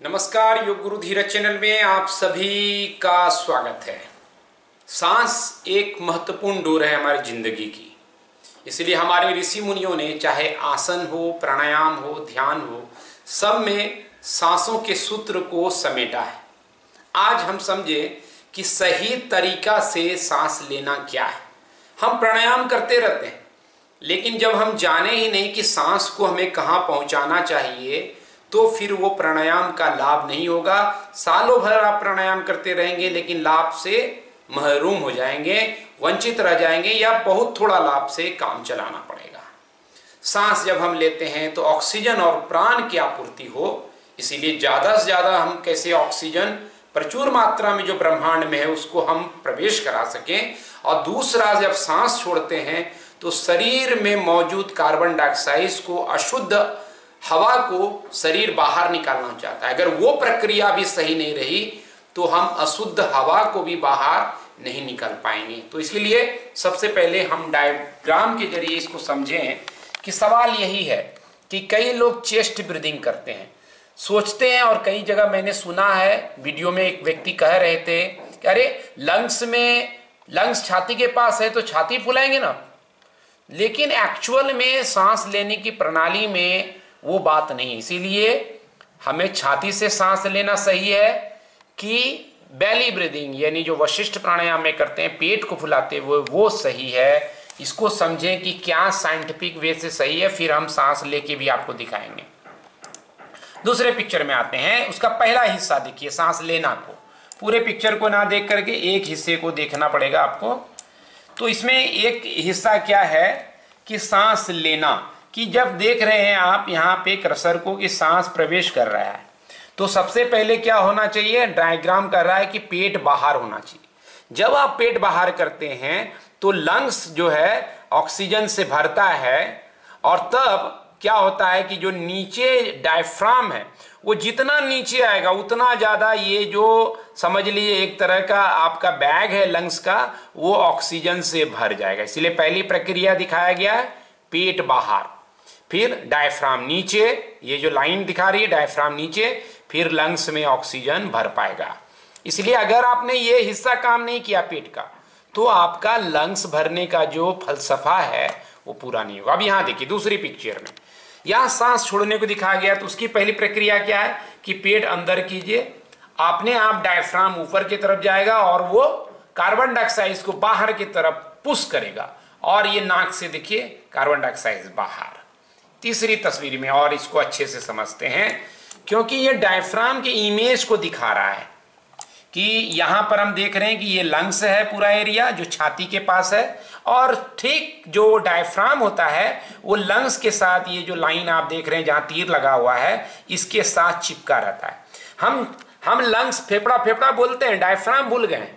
नमस्कार, योग गुरु धीरज चैनल में आप सभी का स्वागत है। सांस एक महत्वपूर्ण डोर है हमारी जिंदगी की। इसलिए हमारे ऋषि मुनियों ने चाहे आसन हो, प्राणायाम हो, ध्यान हो, सब में सांसों के सूत्र को समेटा है। आज हम समझे कि सही तरीका से सांस लेना क्या है। हम प्राणायाम करते रहते हैं, लेकिन जब हम जाने ही नहीं कि सांस को हमें कहाँ पहुँचाना चाहिए तो फिर वो प्राणायाम का लाभ नहीं होगा। सालों भर आप प्राणायाम करते रहेंगे लेकिन लाभ से महरूम हो जाएंगे, वंचित रह जाएंगे या बहुत थोड़ा लाभ से काम चलाना पड़ेगा। सांस जब हम लेते हैं तो ऑक्सीजन और प्राण की आपूर्ति हो, इसीलिए ज़्यादा से ज़्यादा हम कैसे ऑक्सीजन प्रचुर मात्रा में जो ब्रह्मांड में है उसको हम प्रवेश करा सकें। और दूसरा, जब सांस छोड़ते हैं तो शरीर में मौजूद कार्बन डाइऑक्साइड को, अशुद्ध हवा को शरीर बाहर निकालना चाहता है। अगर वो प्रक्रिया भी सही नहीं रही तो हम अशुद्ध हवा को भी बाहर नहीं निकाल पाएंगे। तो इसलिए सबसे पहले हम डायग्राम के जरिए इसको समझें कि सवाल यही है कि कई लोग चेस्ट ब्रीदिंग करते हैं, सोचते हैं, और कई जगह मैंने सुना है, वीडियो में एक व्यक्ति कह रहे थे कि अरे लंग्स छाती के पास है तो छाती फुलाएंगे ना। लेकिन एक्चुअल में सांस लेने की प्रणाली में वो बात नहीं। इसीलिए हमें छाती से सांस लेना सही है कि बेली ब्रीदिंग यानी जो वशिष्ठ प्राणायाम में करते हैं पेट को फुलाते हुए, वो सही है। इसको समझें कि क्या साइंटिफिक वे से सही है, फिर हम सांस लेके भी आपको दिखाएंगे। दूसरे पिक्चर में आते हैं, उसका पहला हिस्सा देखिए, सांस लेना को। पूरे पिक्चर को ना देख करके एक हिस्से को देखना पड़ेगा आपको। तो इसमें एक हिस्सा क्या है कि सांस लेना, कि जब देख रहे हैं आप यहाँ पे कर्सर को कि सांस प्रवेश कर रहा है तो सबसे पहले क्या होना चाहिए, डायग्राम कर रहा है कि पेट बाहर होना चाहिए। जब आप पेट बाहर करते हैं तो लंग्स जो है ऑक्सीजन से भरता है, और तब क्या होता है कि जो नीचे डायफ्राम है वो जितना नीचे आएगा उतना ज़्यादा ये जो समझ लीजिए एक तरह का आपका बैग है लंग्स का, वो ऑक्सीजन से भर जाएगा। इसलिए पहली प्रक्रिया दिखाया गया है पेट बाहर, फिर डायफ्राम नीचे, ये जो लाइन दिखा रही है डायफ्राम नीचे, फिर लंग्स में ऑक्सीजन भर पाएगा। इसलिए अगर आपने ये हिस्सा काम नहीं किया पेट का तो आपका लंग्स भरने का जो फलसफा है वो पूरा नहीं होगा। अब यहाँ देखिए दूसरी पिक्चर में, यहाँ सांस छोड़ने को दिखाया गया। तो उसकी पहली प्रक्रिया क्या है कि पेट अंदर कीजिए, आपने आप डायफ्राम ऊपर की तरफ जाएगा और वो कार्बन डाइऑक्साइड को बाहर की तरफ पुश करेगा, और ये नाक से देखिए कार्बन डाइऑक्साइड बाहर। तीसरी तस्वीर में और इसको अच्छे से समझते हैं, क्योंकि ये डायफ्राम के इमेज को दिखा रहा है कि यहाँ पर हम देख रहे हैं कि ये लंग्स है पूरा एरिया जो छाती के पास है, और ठीक जो डायफ्राम होता है वो लंग्स के साथ, ये जो लाइन आप देख रहे हैं जहाँ तीर लगा हुआ है इसके साथ चिपका रहता है। हम लंग्स फेफड़ा बोलते हैं, डायफ्राम भूल गए।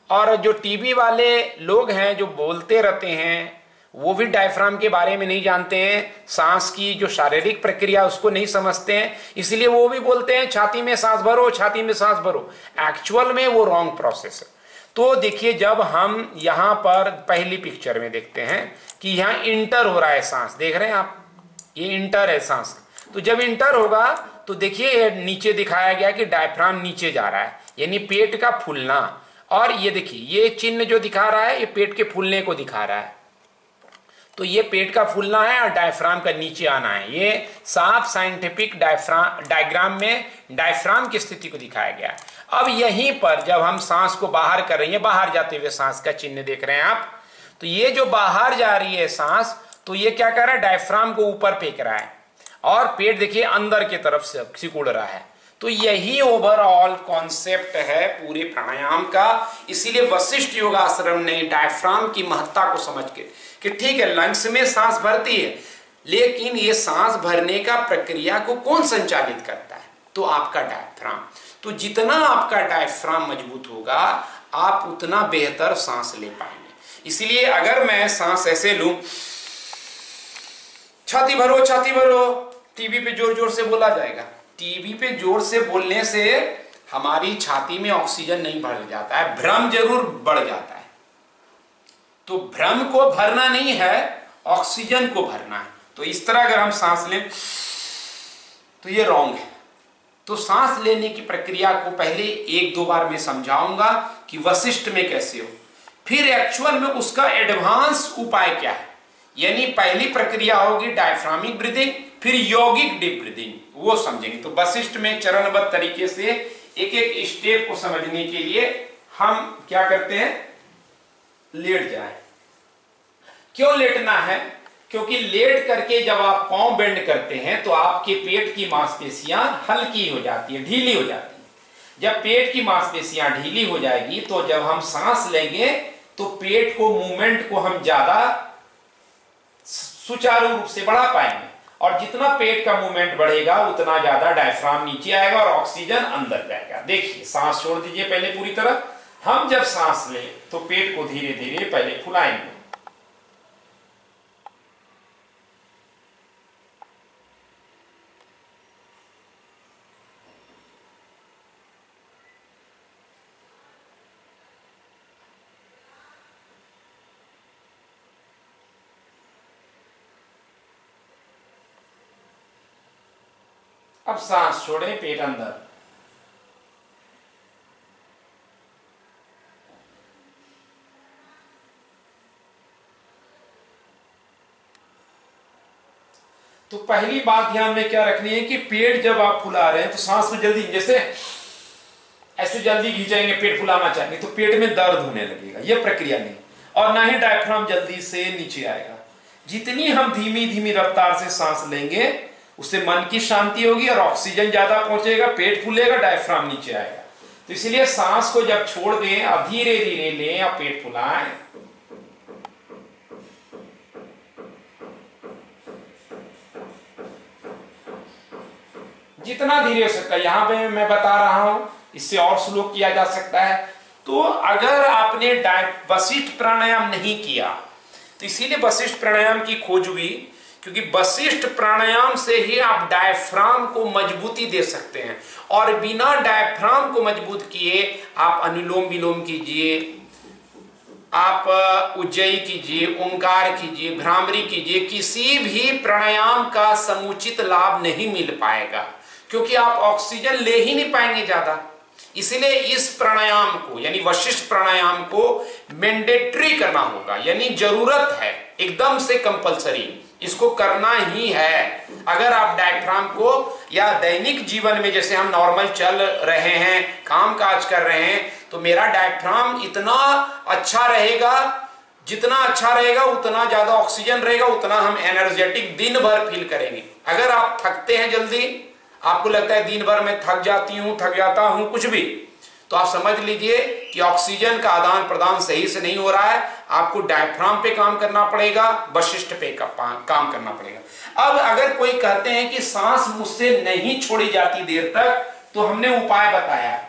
और जो टीबी वाले लोग हैं जो बोलते रहते हैं वो भी डायफ्राम के बारे में नहीं जानते हैं, सांस की जो शारीरिक प्रक्रिया उसको नहीं समझते हैं, इसलिए वो भी बोलते हैं छाती में सांस भरो, छाती में सांस भरो। एक्चुअल में वो रॉन्ग प्रोसेस है। तो देखिए जब हम यहाँ पर पहली पिक्चर में देखते हैं कि यहाँ इंटर हो रहा है सांस, देख रहे हैं आप, ये इंटर है सांस। तो जब इंटर होगा तो देखिए नीचे दिखाया गया कि डायफ्राम नीचे जा रहा है, यानी पेट का फूलना। और ये देखिए ये चिन्ह जो दिखा रहा है ये पेट के फूलने को दिखा रहा है। तो ये पेट का फूलना है और डायफ्राम का नीचे आना है। ये साफ साइंटिफिक डायग्राम में डायफ्राम की स्थिति को दिखाया गया है। अब यहीं पर जब हम सांस को बाहर कर रहे हैं, बाहर जाते हुए सांस का चिन्ह देख रहे हैं आप, तो ये जो बाहर जा रही है सांस, तो ये क्या कर रहा है, डायफ्राम को ऊपर फेंक रहा है, और पेट देखिए अंदर की तरफ से सिकुड़ रहा है। तो यही ओवरऑल कॉन्सेप्ट है पूरे प्राणायाम का। इसीलिए वशिष्ठ योगाश्रम ने डायफ्राम की महत्ता को समझ के कि ठीक है लंग्स में सांस भरती है, लेकिन ये सांस भरने का प्रक्रिया को कौन संचालित करता है, तो आपका डायफ्राम। तो जितना आपका डायफ्राम मजबूत होगा आप उतना बेहतर सांस ले पाएंगे। इसलिए अगर मैं सांस ऐसे लूं, छाती भरो छाती भरो, टीवी पे जोर जोर से बोला जाएगा। टीवी पे जोर से बोलने से हमारी छाती में ऑक्सीजन नहीं भर जाता है, भ्रम जरूर बढ़ जाता है। तो भ्रम को भरना नहीं है, ऑक्सीजन को भरना है। तो इस तरह अगर हम सांस लें तो ये रॉन्ग है। तो सांस लेने की प्रक्रिया को पहले एक दो बार मैं समझाऊंगा कि वशिष्ठ में कैसे हो, फिर एक्चुअल में उसका एडवांस उपाय क्या है। यानी पहली प्रक्रिया होगी डायफ्रामिक ब्रीदिंग, फिर यौगिक डीप ब्रीदिंग, वो समझेंगे। तो वशिष्ठ में चरणबद्ध तरीके से एक एक स्टेप को समझने के लिए हम क्या करते हैं, लेट जाए। क्यों लेटना है? क्योंकि लेट करके जब आप पांव बेंड करते हैं तो आपके पेट की मांसपेशियां हल्की हो जाती है, ढीली हो जाती है। जब पेट की मांसपेशियां ढीली हो जाएगी तो जब हम सांस लेंगे तो पेट को मूवमेंट को हम ज्यादा सुचारू रूप से बढ़ा पाएंगे, और जितना पेट का मूवमेंट बढ़ेगा उतना ज्यादा डायफ्राम नीचे आएगा और ऑक्सीजन अंदर जाएगा। देखिए, सांस छोड़ दीजिए पहले पूरी तरह। हम जब सांस लें तो पेट को धीरे धीरे पहले फुलाएंगे, अब सांस छोड़ें, पेट अंदर। तो पहली बात ध्यान में क्या रखनी है कि पेट जब आप फुला रहे हैं तो सांस में जल्दी, जैसे ऐसे जल्दी खींचेंगे, पेट फुलाना चाहेंगे तो पेट में दर्द होने लगेगा, यह प्रक्रिया नहीं। और ना ही डायफ्राम जल्दी से नीचे आएगा। जितनी हम धीमी धीमी रफ्तार से सांस लेंगे उससे मन की शांति होगी और ऑक्सीजन ज्यादा पहुंचेगा, पेट फूलेगा, डायफ्राम नीचे आएगा। तो इसलिए सांस को जब छोड़ दें और धीरे धीरे लें और पेट फुलाएं। जितना धीरे हो सकता है, यहां पे मैं बता रहा हूं, इससे और स्लो किया जा सकता है। तो अगर आपने वशिष्ठ प्राणायाम नहीं किया तो इसीलिए वशिष्ठ प्राणायाम की खोज हुई, क्योंकि वशिष्ठ प्राणायाम से ही आप डायफ्राम को मजबूती दे सकते हैं। और बिना डायफ्राम को मजबूत किए आप अनुलोम विलोम कीजिए, आप उज्जयी कीजिए, ओंकार कीजिए, भ्रामरी कीजिए, किसी भी प्राणायाम का समुचित लाभ नहीं मिल पाएगा, क्योंकि आप ऑक्सीजन ले ही नहीं पाएंगे ज्यादा। इसलिए इस प्राणायाम को यानी वशिष्ठ प्राणायाम को मैंडेटरी करना होगा, यानी जरूरत है, एकदम से कंपलसरी, इसको करना ही है। अगर आप डायफ्राम को या दैनिक जीवन में जैसे हम नॉर्मल चल रहे हैं, काम काज कर रहे हैं, तो मेरा डायफ्राम इतना अच्छा रहेगा, जितना अच्छा रहेगा उतना ज्यादा ऑक्सीजन रहेगा, उतना हम एनर्जेटिक दिन भर फील करेंगे। अगर आप थकते हैं जल्दी, आपको लगता है दिन भर में थक जाता हूं कुछ भी, तो आप समझ लीजिए कि ऑक्सीजन का आदान प्रदान सही से नहीं हो रहा है। आपको डायफ्राम पे काम करना पड़ेगा, वशिष्ठ पे काम करना पड़ेगा। अब अगर कोई कहते हैं कि सांस मुझसे नहीं छोड़ी जाती देर तक, तो हमने उपाय बताया।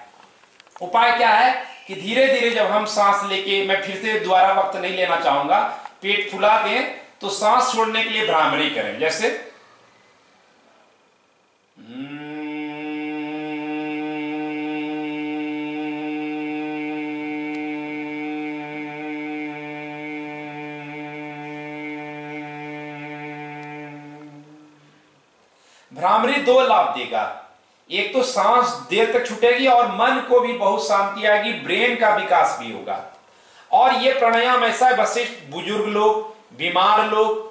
उपाय क्या है कि धीरे धीरे जब हम सांस लेके, मैं फिर से दोबारा वक्त नहीं लेना चाहूंगा, पेट फुला दें तो सांस छोड़ने के लिए भ्रामरी करें। जैसे भ्रामरी दो लाभ देगा। एक तो सांस देर तक छूटेगी और मन को भी बहुत शांति आएगी, ब्रेन का विकास भी होगा। और यह प्राणायाम ऐसा है, वशिष्ठ बुजुर्ग लोग, बीमार लोग,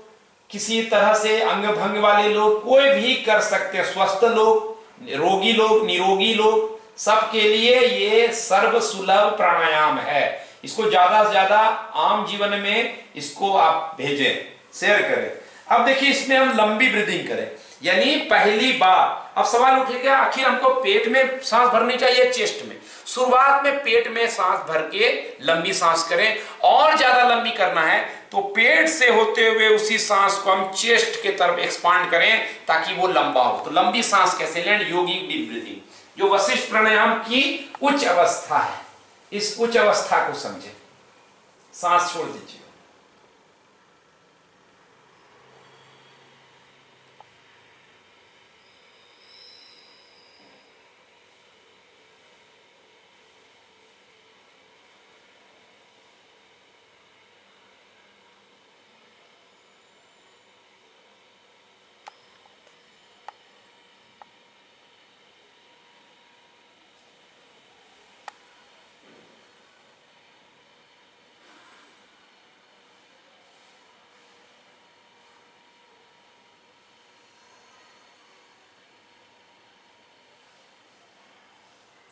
किसी तरह से अंग भंग वाले लोग, कोई भी कर सकते हैं, स्वस्थ लोग, रोगी लोग, निरोगी लोग, सबके लिए ये सर्व सुलभ प्राणायाम है। इसको ज्यादा से ज्यादा आम जीवन में इसको आप भेजें, शेयर करें। अब देखिए, इसमें हम लंबी ब्रीदिंग करें, यानी पहली बार। अब सवाल उठेगा, आखिर हमको पेट में सांस भरनी चाहिए चेस्ट में? शुरुआत में पेट में सांस भर के लंबी सांस करें, और ज्यादा लंबी करना है तो पेट से होते हुए उसी सांस को हम चेस्ट के तरफ एक्सपांड करें ताकि वो लंबा हो। तो लंबी सांस कैसे लें? योगिक डीप ब्रीदिंग, जो वशिष्ठ प्राणायाम की उच्च अवस्था है, इस उच्च अवस्था को समझें। सांस छोड़ दीजिए,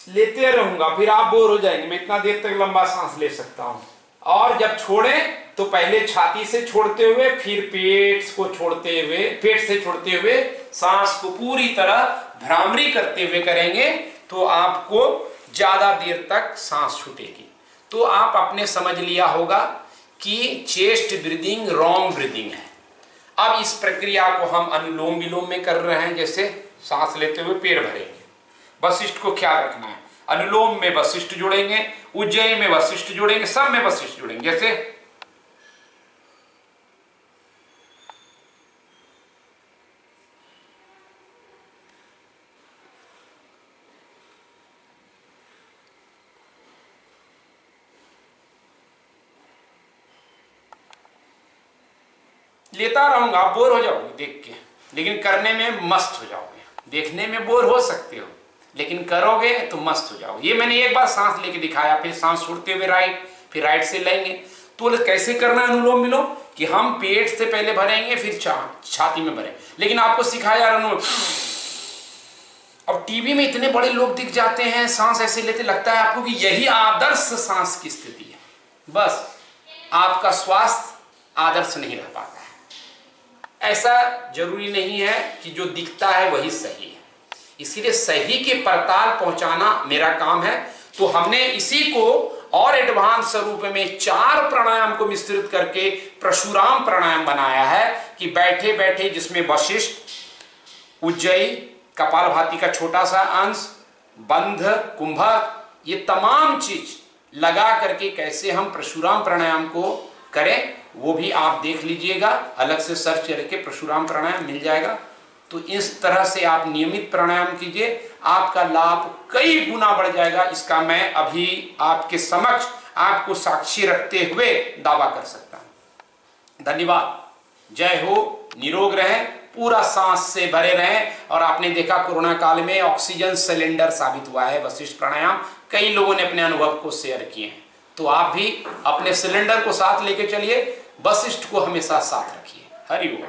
लेते रहूंगा, फिर आप बोर हो जाएंगे। मैं इतना देर तक लंबा सांस ले सकता हूं। और जब छोड़ें तो पहले छाती से छोड़ते हुए, फिर पेट को छोड़ते हुए, पेट से छोड़ते हुए सांस को पूरी तरह भ्रामरी करते हुए करेंगे तो आपको ज्यादा देर तक सांस छूटेगी। तो आप अपने समझ लिया होगा कि चेस्ट ब्रीदिंग रॉन्ग ब्रीदिंग है। अब इस प्रक्रिया को हम अनुलोम विलोम में कर रहे हैं। जैसे सांस लेते हुए पेट भरेंगे, वशिष्ठ को ख्याल रखना है। अनुलोम में वशिष्ठ जोड़ेंगे, उज्जयी में वशिष्ठ जोड़ेंगे, सब में वशिष्ठ जोड़ेंगे। जैसे लेता रहूंगा, आप बोर हो जाओगे देख के, लेकिन करने में मस्त हो जाओगे। देखने में बोर हो सकते हो, लेकिन करोगे तो मस्त हो जाओगे। ये मैंने एक बार सांस लेके दिखाया, फिर सांस छोड़ते हुए राइट, फिर राइट से लेंगे। तो कैसे करना है अनुलोम विलोम कि हम पेट से पहले भरेंगे, फिर छाती में भरें। लेकिन आपको सिखाया अनुलोम। अब टीवी में इतने बड़े लोग दिख जाते हैं सांस ऐसे लेते, लगता है आपको कि यही आदर्श सांस की स्थिति है। बस आपका स्वास्थ्य आदर्श नहीं रह पाता है। ऐसा जरूरी नहीं है कि जो दिखता है वही सही है, इसीलिए सही के पड़ताल पहुंचाना मेरा काम है। तो हमने इसी को और एडवांस रूप में 4 प्राणायाम को मिश्रित करके परशुराम प्राणायाम बनाया है कि बैठे बैठे, जिसमें वशिष्ठ, उज्जयी, कपालभाति का छोटा सा अंश, बंध, कुंभक, ये तमाम चीज लगा करके कैसे हम परशुराम प्राणायाम को करें, वो भी आप देख लीजिएगा। अलग से सर्च करके परशुराम प्राणायाम मिल जाएगा। तो इस तरह से आप नियमित प्राणायाम कीजिए, आपका लाभ कई गुना बढ़ जाएगा। इसका मैं अभी आपके समक्ष आपको साक्षी रखते हुए दावा कर सकता हूं। धन्यवाद। जय हो, निरोग रहें, पूरा सांस से भरे रहें। और आपने देखा कोरोना काल में ऑक्सीजन सिलेंडर साबित हुआ है वशिष्ठ प्राणायाम। कई लोगों ने अपने अनुभव को शेयर किए हैं। तो आप भी अपने सिलेंडर को साथ लेके चलिए, वशिष्ठ को हमेशा साथ रखिए। हरि ओम।